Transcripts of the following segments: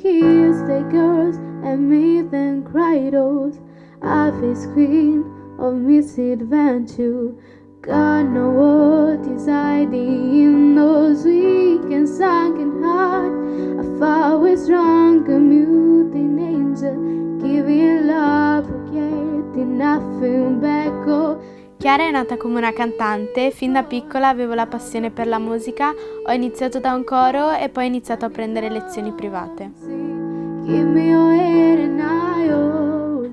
kissed the girls and made them cry those Ivy's queen of misadventure. God know what is hiding in those weak and sunken heart. I fought with strong commuting angel, giving love, getting nothing back. Oh. Chiara è nata come una cantante, fin da piccola avevo la passione per la musica, ho iniziato da un coro e poi ho iniziato a prendere lezioni private.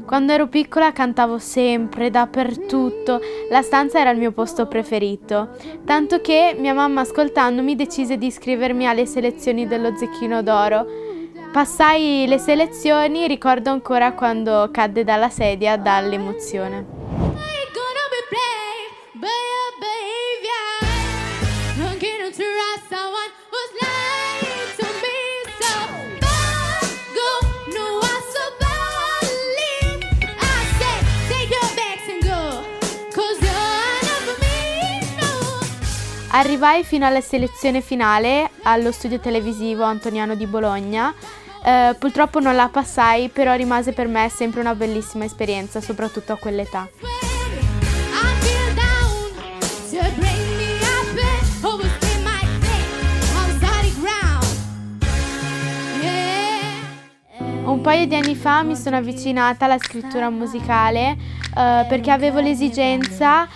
Quando ero piccola cantavo sempre, dappertutto, la stanza era il mio posto preferito, tanto che mia mamma ascoltandomi decise di iscrivermi alle selezioni dello Zecchino d'Oro. Passai le selezioni, ricordo ancora quando cadde dalla sedia dall'emozione. Arrivai fino alla selezione finale allo studio televisivo Antoniano di Bologna. Purtroppo non la passai, però rimase per me sempre una bellissima esperienza, soprattutto a quell'età. Un paio di anni fa mi sono avvicinata alla scrittura musicale perché avevo l'esigenza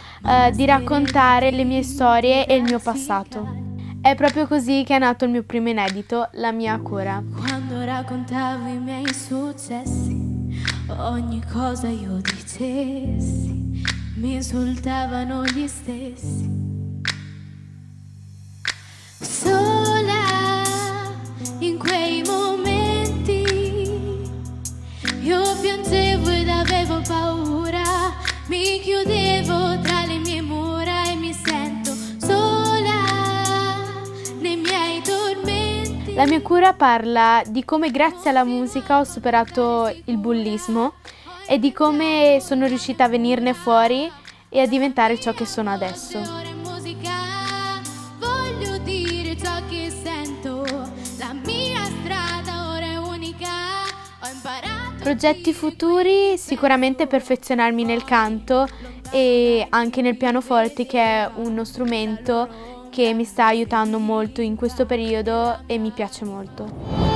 di raccontare le mie storie e il mio passato. È proprio così che è nato il mio primo inedito, La mia cura. Quando raccontavo i miei successi, ogni cosa io dicessi, mi insultavano gli stessi. Sola in quei momenti io piangevo ed avevo paura, mi chiudevo tra le mie mura e mi sento sola nei miei tormenti. La mia cura parla di come grazie alla musica ho superato il bullismo e di come sono riuscita a venirne fuori e a diventare ciò che sono adesso. Voglio dire ciò che sento, la mia strada ora è unica, ho imparato. Progetti futuri, sicuramente perfezionarmi nel canto e anche nel pianoforte, che è uno strumento che mi sta aiutando molto in questo periodo e mi piace molto.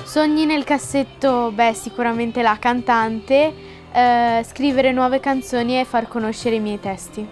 Sogni nel cassetto, sicuramente la cantante, scrivere nuove canzoni e far conoscere i miei testi.